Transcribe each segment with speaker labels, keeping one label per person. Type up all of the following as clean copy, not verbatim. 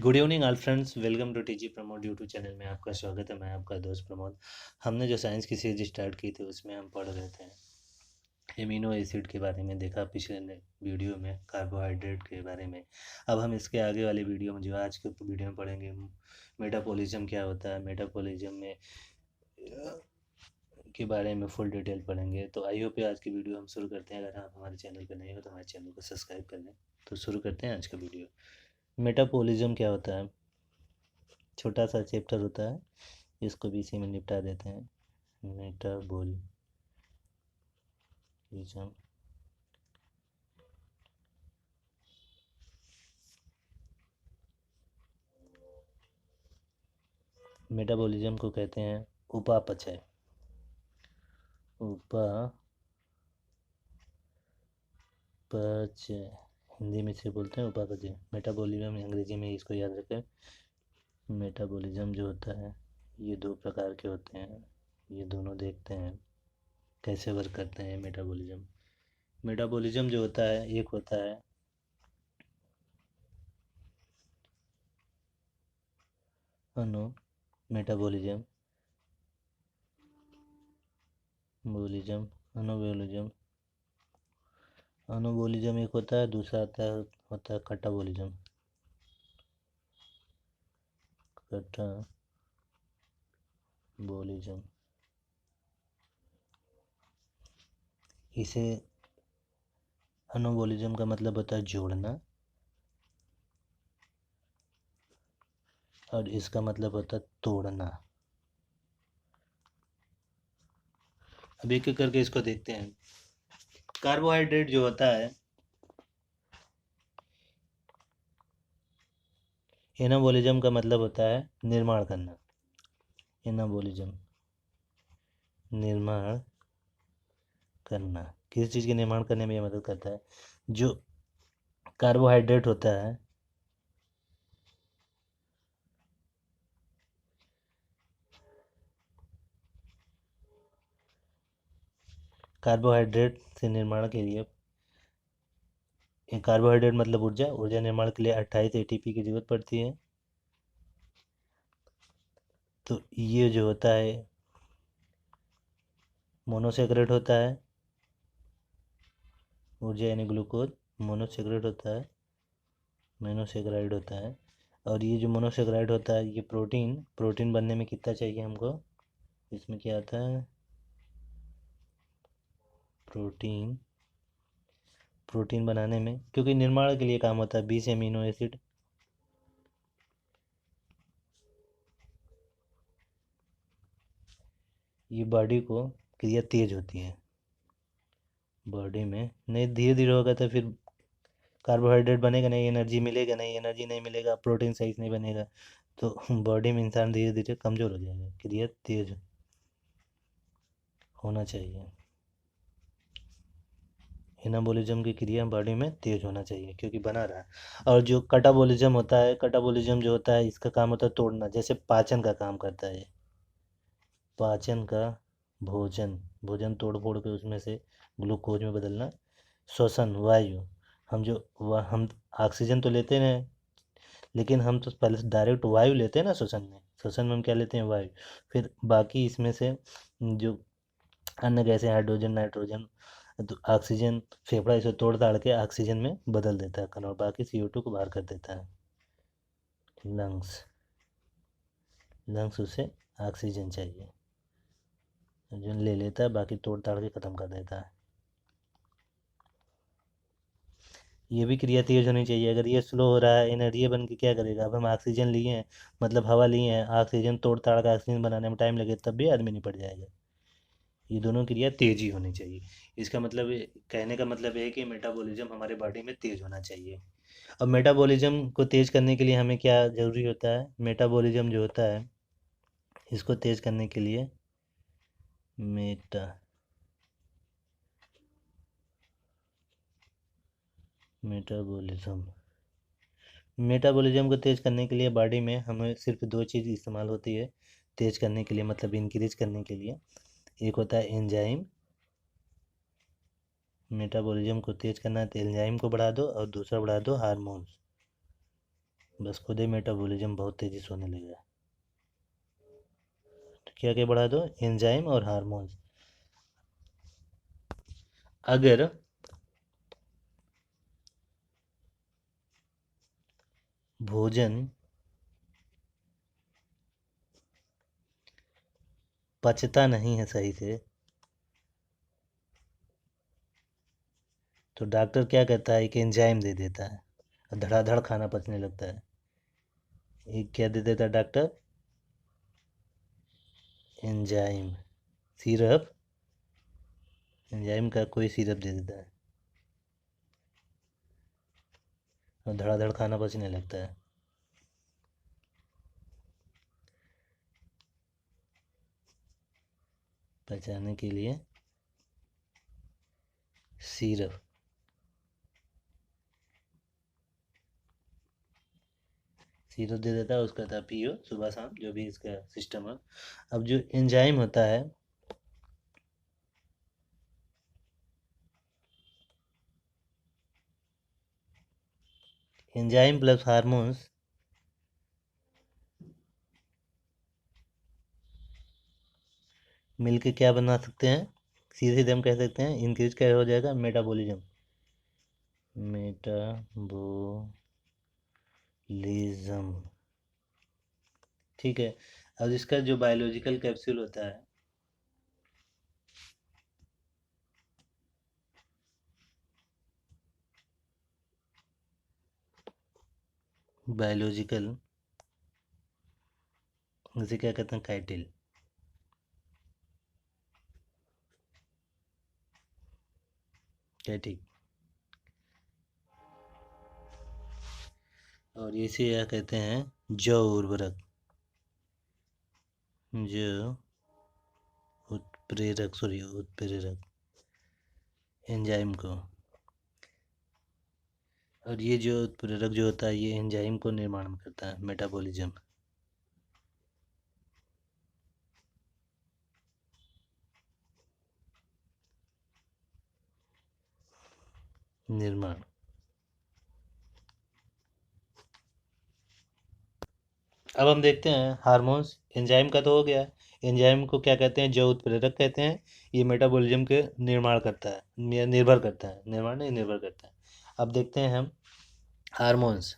Speaker 1: Good evening all friends, welcome to TG Pramod YouTube channel में आपका स्वागत है। मैं आपका दोस्त प्रमोद। हमने जो साइंस की सीरीज स्टार्ट की थी उसमें हम पढ़ रहे थे एमिनो एसिड के बारे में। देखा पिछले वीडियो में कार्बोहाइड्रेट के बारे में। अब हम इसके आगे वाले वीडियो में जो आज के वीडियो में पढ़ेंगे मेटाबॉलिज्म क्या होता है। मेटाबॉलिज्म में के बारे में फुल डिटेल पढ़ेंगे। तो आई होप आज की वीडियो हम शुरू करते हैं। अगर आप हमारे चैनल पर नए हो तो हमारे चैनल को सब्सक्राइब कर लें। तो शुरू करते हैं आज का वीडियो। मेटाबॉलिज्म क्या होता है? छोटा सा चैप्टर होता है, इसको भी इसी में निपटा देते हैं। मेटाबॉलिज्म मेटाबॉलिज्म को कहते हैं उपापचय। उपापचय हिंदी में से बोलते हैं उपापचय। मेटाबॉलिज्म अंग्रेजी में, इसको याद रखें। मेटाबॉलिज्म जो होता है ये दो प्रकार के होते हैं। ये दोनों देखते हैं कैसे वर्क करते हैं मेटाबॉलिज्म। मेटाबॉलिज्म जो होता है, एक होता है अनु मेटाबॉलिज्म, बोलिज्म, अनोबोलिज्म। अनोबोलिज्म एक होता है, दूसरा होता है कटाबोलिज्म। कटाबोलिज्म इसे अनोबोलिज्म का मतलब होता है जोड़ना, और इसका मतलब होता है तोड़ना। अब एक एक करके इसको देखते हैं। कार्बोहाइड्रेट जो होता है, एनाबोलिज्म का मतलब होता है निर्माण करना। एनाबोलिज्म निर्माण करना, किसी चीज़ के निर्माण करने में यह मदद करता है। जो कार्बोहाइड्रेट होता है, कार्बोहाइड्रेट से निर्माण के लिए, कार्बोहाइड्रेट मतलब ऊर्जा, ऊर्जा निर्माण के लिए 28 एटीपी की जरूरत पड़ती है। तो ये जो होता है मोनोसेक्रेट होता है, ऊर्जा यानी ग्लूकोज मोनोसेक्रेट होता है, मोनोसेक्राइड होता है। और ये जो मोनोसेक्राइड होता है, ये प्रोटीन बनने में कितना चाहिए हमको? इसमें क्या आता है? प्रोटीन बनाने में, क्योंकि निर्माण के लिए काम होता है 20 एमिनो एसिड। ये बॉडी को क्रिया तेज होती है बॉडी में, नहीं धीरे धीरे होगा तो फिर कार्बोहाइड्रेट बनेगा नहीं, एनर्जी मिलेगा नहीं, एनर्जी नहीं मिलेगा, प्रोटीन सही से नहीं बनेगा, तो बॉडी में इंसान धीरे धीरे कमज़ोर हो जाएगा। क्रिया तेज होना चाहिए। एनाबोलिज्म की क्रिया बॉडी में तेज होना चाहिए क्योंकि बना रहा है। और जो कटाबोलिज्म होता है, कटाबोलिज्म जो होता है इसका काम होता है तोड़ना, जैसे पाचन का काम करता है। पाचन का भोजन भोजन तोड़ फोड़ के उसमें से ग्लूकोज में बदलना। श्वसन वायु, हम ऑक्सीजन तो लेते हैं, लेकिन हम तो पहले से डायरेक्ट वायु लेते हैं ना। श्वसन में हम क्या लेते हैं? वायु। फिर बाकी इसमें से जो अन्य गैसें, हाइड्रोजन, नाइट्रोजन, तो ऑक्सीजन फेफड़ा इसे तोड़ ताड़ के ऑक्सीजन में बदल देता है कण, और बाकी CO2 को बाहर कर देता है। लंग्स उसे ऑक्सीजन चाहिए, जो ले लेता है, बाकी तोड़ ताड़ के ख़त्म कर देता है। ये भी क्रिया तेज होनी चाहिए। अगर ये स्लो हो रहा है, एनर्जी बन के क्या करेगा? अब हम ऑक्सीजन लिए हैं, मतलब हवा लिए हैं, ऑक्सीजन तोड़ ताड़ का ऑक्सीजन बनाने में टाइम लगे तब भी आदमी नहीं पड़ जाएगा। ये दोनों क्रिया तेज ही होनी चाहिए। इसका मतलब कहने का मतलब है कि मेटाबॉलिज्म हमारे बॉडी में तेज होना चाहिए। अब मेटाबॉलिज्म को तेज करने के लिए हमें क्या ज़रूरी होता है? मेटाबॉलिज्म जो होता है इसको तेज करने के लिए मेटाबॉलिज्म मेटाबॉलिज्म को तेज करने के लिए बॉडी में हमें सिर्फ दो चीज़ इस्तेमाल होती है तेज करने के लिए, मतलब इंक्रीज करने के लिए। एक होता है एंजाइम। मेटाबॉलिज्म को तेज करना है तो एंजाइम को बढ़ा दो, और दूसरा बढ़ा दो हार्मोन्स। बस खुद ही मेटाबॉलिज्म बहुत तेज़ी से होने लगेगा। तो क्या क्या बढ़ा दो, एंजाइम और हार्मोन्स। अगर भोजन पचता नहीं है सही से, तो डॉक्टर क्या कहता है, एक एंजाइम दे देता है और धड़ाधड़ खाना पचने लगता है। एक क्या दे देता है डॉक्टर, एंजाइम, सिरप, एंजाइम का कोई सिरप दे देता है और धड़ाधड़ खाना पचने लगता है। पचाने के लिए सिरप, सिरप दे देता है, उसका था पियो सुबह शाम, जो भी इसका सिस्टम है। अब जो एंजाइम होता है, एंजाइम प्लस हार्मोन्स मिलके क्या बना सकते हैं, सीधे सीधे हम कह सकते हैं इंक्रीज क्या हो जाएगा, मेटाबॉलिज्म, मेटाबॉलिज्म। ठीक है। अब इसका जो बायोलॉजिकल कैप्सूल होता है, बायोलॉजिकल, उसे क्या कहते हैं, काइटिल। क्या, ठीक। और इसे क्या कहते हैं, जैव उर्वरक, जो उत्प्रेरक, सॉरी उत्प्रेरक एंजाइम को। और ये जो उत्प्रेरक जो होता है, ये एंजाइम को निर्माण करता है, मेटाबॉलिज्म, निर्माण। अब हम देखते हैं हार्मोन्स, एंजाइम का तो हो गया। एंजाइम को क्या कहते हैं, जो उत्प्रेरक कहते हैं। ये मेटाबॉलिज्म के निर्माण करता है, निर्भर करता है, निर्माण नहीं, निर्भर करता है। अब देखते हैं हम हार्मोन्स।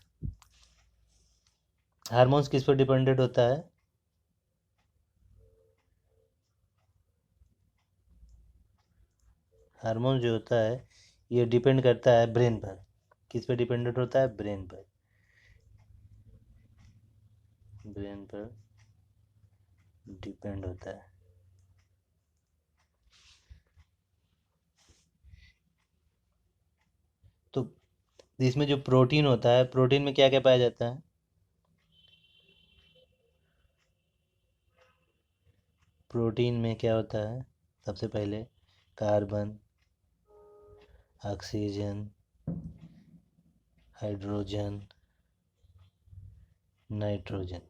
Speaker 1: हार्मोन्स किस पर डिपेंडेंट होता है, हार्मोन जो होता है ये डिपेंड करता है ब्रेन पर। किस पर डिपेंडेंट होता है, ब्रेन पर, ब्रेन पर डिपेंड होता है। तो इसमें जो प्रोटीन होता है, प्रोटीन में क्या क्या पाया जाता है, प्रोटीन में क्या होता है, सबसे पहले कार्बन, ऑक्सीजन, हाइड्रोजन, नाइट्रोजन।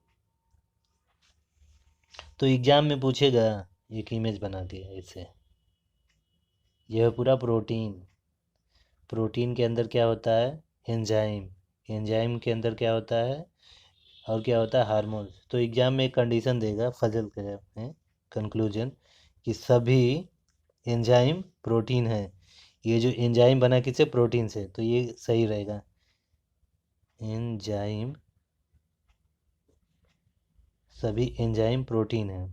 Speaker 1: तो एग्जाम में पूछेगा, एक इमेज बना के इससे, यह पूरा प्रोटीन, प्रोटीन के अंदर क्या होता है, एंजाइम, एंजाइम के अंदर क्या होता है, और क्या होता है, हार्मोन्स। तो एग्जाम में एक कंडीशन देगा, फजल में कंक्लूजन, कि सभी एंजाइम प्रोटीन है। ये जो एंजाइम बना किससे, प्रोटीन से, तो ये सही रहेगा, एंजाइम, सभी एंजाइम प्रोटीन है,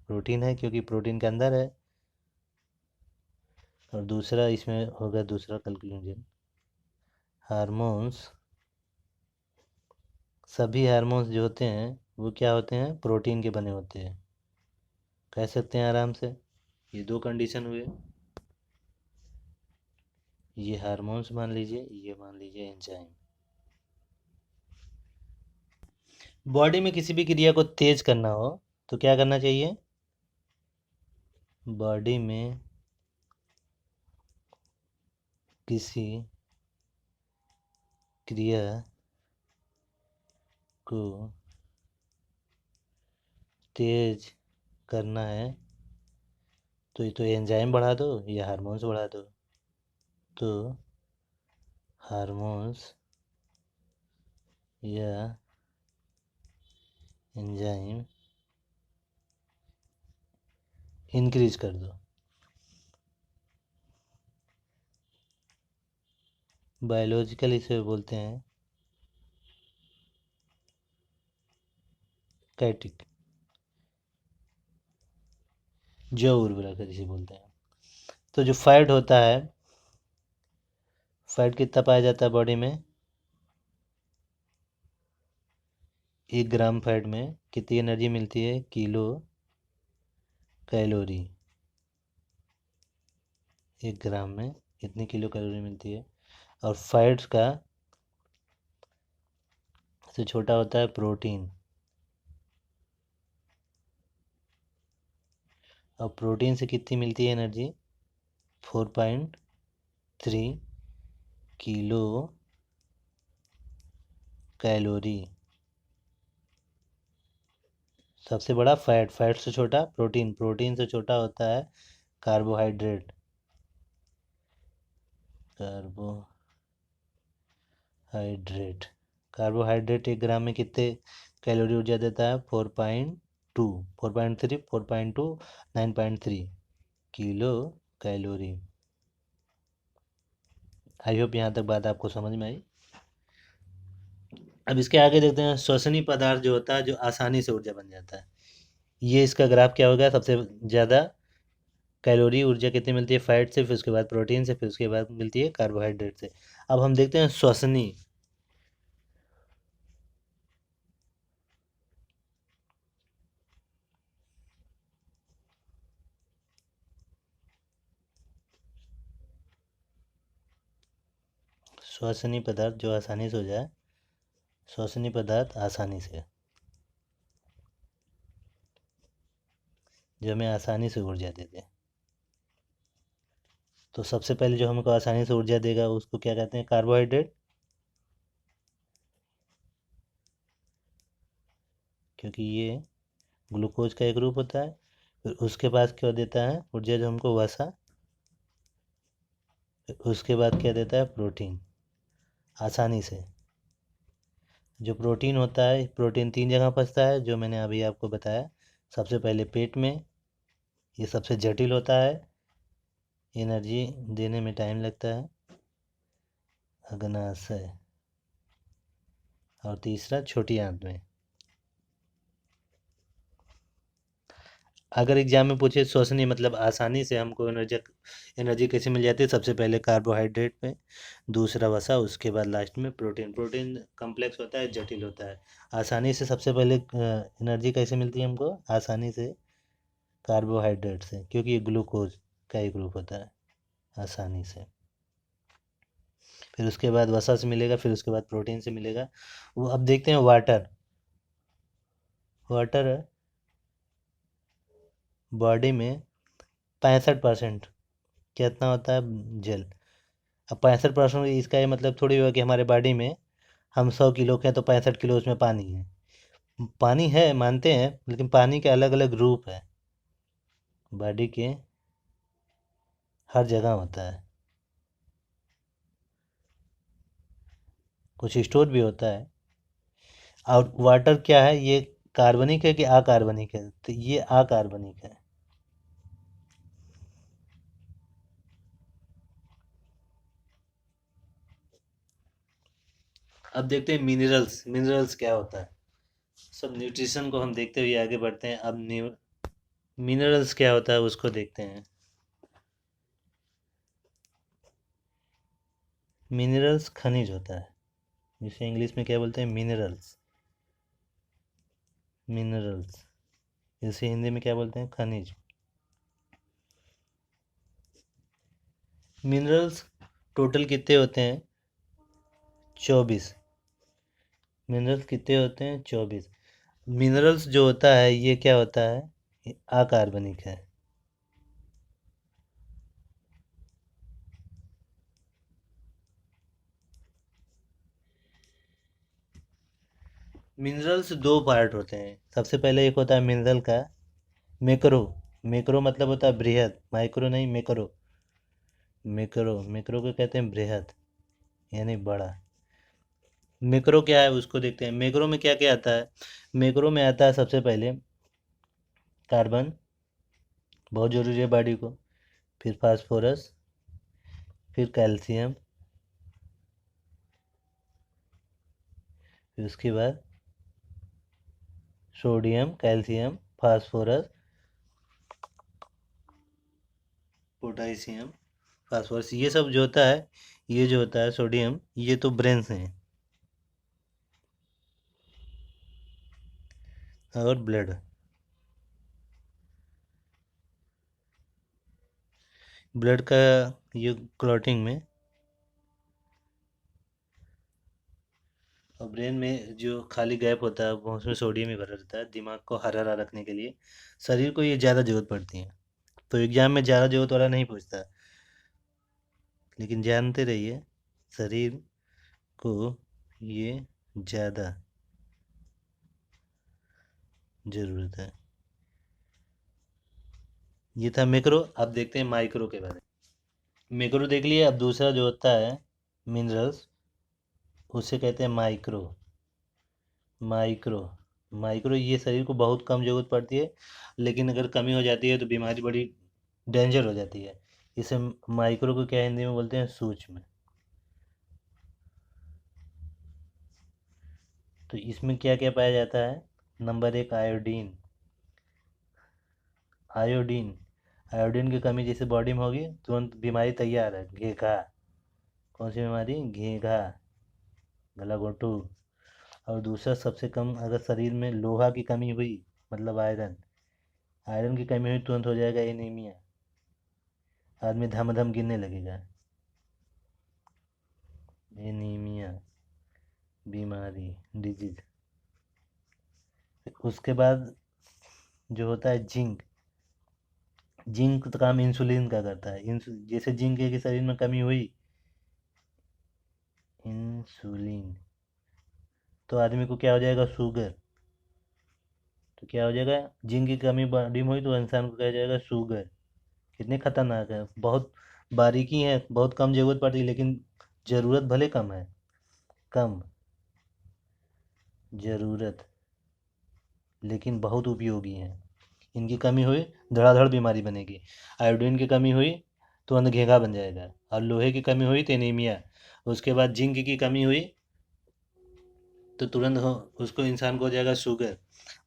Speaker 1: प्रोटीन है क्योंकि प्रोटीन के अंदर है। और दूसरा इसमें होगा, दूसरा कंक्लूजन, हार्मोन्स, सभी हार्मोन्स जो होते हैं वो क्या होते हैं, प्रोटीन के बने होते हैं। कह सकते हैं आराम से, ये दो कंडीशन हुए, ये हार्मोन्स मान लीजिए, ये मान लीजिए एंजाइम। बॉडी में किसी भी क्रिया को तेज करना हो तो क्या करना चाहिए, बॉडी में किसी क्रिया को तेज करना है तो ये तो एंजाइम बढ़ा दो या हार्मोन्स बढ़ा दो। तो हार्मोन्स यह एंजाइम इंक्रीज कर दो। बायोलॉजिकल इसे बोलते हैं कैटिक, जैव उर्वरक जिसे बोलते हैं। तो जो फैट होता है, फैट कितना पाया जाता है बॉडी में? 1 ग्राम फैट में कितनी एनर्जी मिलती है? Kilo calorie. 1 ग्राम में कितनी किलो कैलोरी मिलती है? और फैट्स का सबसे छोटा होता है प्रोटीन, और प्रोटीन से कितनी मिलती है एनर्जी? 4.3 kilo calorie. सबसे बड़ा फैट, फैट से छोटा प्रोटीन, प्रोटीन से छोटा होता है कार्बोहाइड्रेट। कार्बोहाइड्रेट, कार्बोहाइड्रेट 1 ग्राम में कितने कैलोरी ऊर्जा देता है? 4.2, 4.3, 4.2, 9.3 किलो कैलोरी। आई होप यहाँ तक बात आपको समझ में आई। अब इसके आगे देखते हैं श्वसनीय पदार्थ जो होता है, जो आसानी से ऊर्जा बन जाता है। ये इसका ग्राफ क्या होगा? सबसे ज़्यादा कैलोरी ऊर्जा कितनी मिलती है? फैट से, फिर उसके बाद प्रोटीन से, फिर उसके बाद मिलती है कार्बोहाइड्रेट से। अब हम देखते हैं श्वसनीय। श्वसनीय पदार्थ जो आसानी से हो जाए, श्वसनीय पदार्थ आसानी से, जो हमें आसानी से ऊर्जा देते हैं। तो सबसे पहले जो हमको आसानी से ऊर्जा देगा उसको क्या कहते हैं? कार्बोहाइड्रेट, क्योंकि ये ग्लूकोज का एक रूप होता है। फिर उसके बाद क्या देता है ऊर्जा जो हमको? वसा। फिर उसके बाद क्या देता है? प्रोटीन, आसानी से। जो प्रोटीन होता है, प्रोटीन 3 जगह फंसता है, जो मैंने अभी आपको बताया। सबसे पहले पेट में, ये सबसे जटिल होता है, एनर्जी देने में टाइम लगता है, अग्नाशय। और तीसरा छोटी आंत में। अगर एग्जाम में पूछे श्वसनीय मतलब आसानी से हमको एनर्जी, एनर्जी कैसे मिल जाती है? सबसे पहले कार्बोहाइड्रेट में, दूसरा वसा, उसके बाद लास्ट में प्रोटीन। प्रोटीन कम्प्लेक्स होता है, जटिल होता है। आसानी से सबसे पहले एनर्जी कैसे मिलती है हमको? आसानी से कार्बोहाइड्रेट से, क्योंकि ये ग्लूकोज का एक ग्रुप होता है, आसानी से। फिर उसके बाद वसा से मिलेगा, फिर उसके बाद प्रोटीन से मिलेगा। वो अब देखते हैं वाटर। वाटर बॉडी में 65% कितना होता है? जल। अब 65% इसका ये मतलब थोड़ी हुआ कि हमारे बॉडी में हम 100 किलो के हैं तो 65 किलो उसमें पानी है। पानी है मानते हैं, लेकिन पानी के अलग अलग रूप है, बॉडी के हर जगह होता है। कुछ स्टोर भी होता है। और वाटर क्या है? ये कार्बनिक है कि अकार्बनिक है? तो ये अकार्बनिक है। अब देखते हैं मिनरल्स। मिनरल्स क्या होता है? सब न्यूट्रिशन को हम देखते हुए आगे बढ़ते हैं। अब मिनरल्स क्या होता है उसको देखते हैं। मिनरल्स खनिज होता है, जिसे इंग्लिश में क्या बोलते हैं? मिनरल्स। मिनरल्स, इसे हिंदी में क्या बोलते हैं? खनिज। मिनरल्स टोटल कितने होते हैं? 24। मिनरल्स कितने होते हैं? 24। मिनरल्स जो होता है ये क्या होता है? ये अकार्बनिक है। मिनरल्स दो पार्ट होते हैं। सबसे पहले एक होता है मिनरल का मैक्रो। मैक्रो मतलब होता है बृहद, माइक्रो नहीं, मैक्रो। मैक्रो, मैक्रो को कहते हैं बृहद, यानी बड़ा। मैक्रो क्या है उसको देखते हैं। मैक्रो में क्या क्या आता है। मैक्रो में आता है सबसे पहले कार्बन, बहुत ज़रूरी है बॉडी को। फिर फास्फोरस, फिर कैल्शियम, फिर उसके बाद sodium, calcium, phosphorus, potassium, phosphorus, ये सब जो होता है, ये जो होता है सोडियम, ये तो ब्रेन से है। और ब्लड, ब्लड का ये क्लॉटिंग में, और ब्रेन में जो खाली गैप होता है वो उसमें सोडियम ही भरा रहता है, दिमाग को हरा हरा रखने के लिए शरीर को ये ज़्यादा जरूरत पड़ती है। तो एग्जाम में ज़्यादा जरूरत वाला नहीं पूछता, लेकिन जानते रहिए शरीर को ये ज़्यादा ज़रूरत है। ये था मैक्रो। अब देखते हैं माइक्रो के बारे में। मैक्रो देख लिए, अब दूसरा जो होता है मिनरल्स, उसे कहते हैं माइक्रो। माइक्रो, माइक्रो ये शरीर को बहुत कम जरूरत पड़ती है, लेकिन अगर कमी हो जाती है तो बीमारी बड़ी डेंजर हो जाती है। इसे माइक्रो को क्या हिंदी में बोलते हैं, सूक्ष्म। तो इसमें क्या क्या पाया जाता है। नंबर एक, आयोडीन। आयोडीन, आयोडीन की कमी जैसे बॉडी में होगी तुरंत बीमारी तैयार है, घेघा। कौन सी बीमारी, घेघा, गलाघोटू। और दूसरा सबसे कम, अगर शरीर में लोहा की कमी हुई, मतलब आयरन, आयरन की कमी हुई तुरंत हो जाएगा एनीमिया। आदमी धम धम गिरने लगेगा, एनीमिया बीमारी, डिजीज। उसके बाद जो होता है जिंक। जिंक तो काम इंसुलिन का करता है। जैसे जिंक की शरीर में कमी हुई, इंसुलिन, तो आदमी को क्या हो जाएगा, शुगर। तो क्या हो जाएगा, जिंक की कमी बॉडी में हुई तो इंसान को क्या हो जाएगा, शुगर। कितने खतरनाक है, बहुत बारीकी है, बहुत कम जरूरत पड़ती है, लेकिन ज़रूरत भले कम है, कम ज़रूरत, लेकिन बहुत उपयोगी है। इनकी कमी हुई, धड़ाधड़ बीमारी बनेगी। आयोडीन की कमी हुई तो अंधघेघा बन जाएगा, और लोहे की कमी हुई तो एनीमिया। उसके बाद जिंक की कमी हुई तो तुरंत हो, उसको इंसान को हो जाएगा शुगर।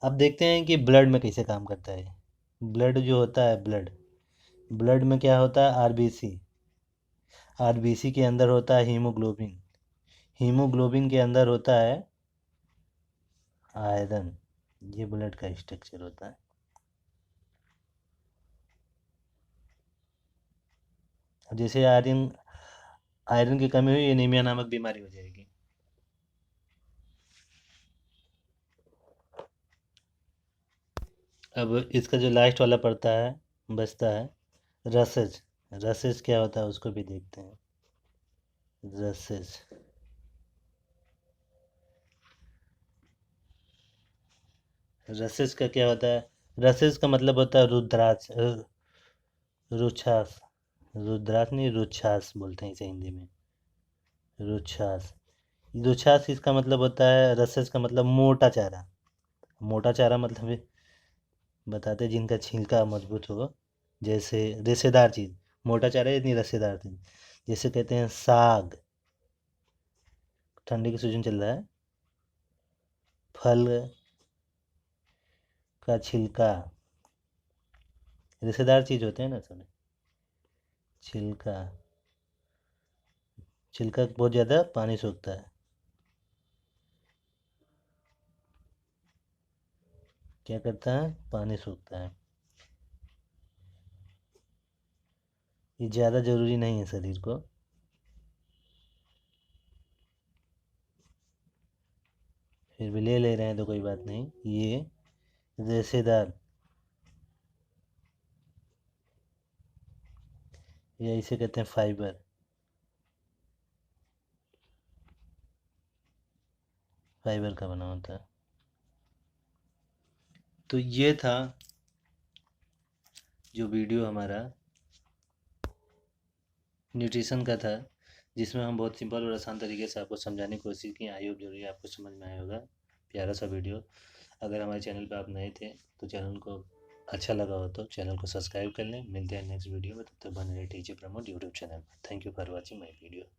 Speaker 1: अब देखते हैं कि ब्लड में कैसे काम करता है। ब्लड जो होता है, ब्लड, ब्लड में क्या होता है, आरबीसी। आरबीसी के अंदर होता है हीमोग्लोबिन। हीमोग्लोबिन के अंदर होता है आयरन। ये ब्लड का स्ट्रक्चर होता है। जैसे आयरन, आयरन की कमी हुई, एनीमिया नामक बीमारी हो जाएगी। अब इसका जो लास्ट वाला पड़ता है, बचता है रसेज। रसेज क्या होता है उसको भी देखते हैं। रसेज, रसेज का क्या होता है। रसेज का मतलब होता है रुद्राक्ष, रुच्छास। रुद्राक्ष नहीं, रुच्छास बोलते हैं इसे हिंदी में, रुच्छास। रुच्छास इसका मतलब होता है, रसेज का मतलब मोटा चारा। मोटा चारा मतलब बताते हैं जिनका छिलका मजबूत हो, जैसे रेशेदार चीज़। मोटा चारा इतनी रसेदार चीज़, जैसे कहते हैं साग, ठंडी की सीजन चल रहा है, फल का छिलका, रेशेदार चीज़ होते हैं ना सब। छिलका, छिलका बहुत ज़्यादा पानी सोखता है, क्या करता है, पानी सोखता है। ये ज़्यादा ज़रूरी नहीं है शरीर को। फिर भी ले ले रहे हैं तो कोई बात नहीं। ये रेशेदार, या इसे कहते हैं फाइबर, फाइबर का बना होता है। तो ये था जो वीडियो हमारा न्यूट्रिशन का था, जिसमें हम बहुत सिंपल और आसान तरीके से आपको समझाने की कोशिश की। आई होप जरूर आपको समझ में आया होगा। प्यारा सा वीडियो। अगर हमारे चैनल पे आप नए थे तो चैनल को अच्छा लगा हो तो चैनल को सब्सक्राइब कर लें। मिलते हैं नेक्स्ट वीडियो में, तब तक बने रहिए टीजे प्रमोद यूट्यूब चैनल पर। Thank you for watching my video.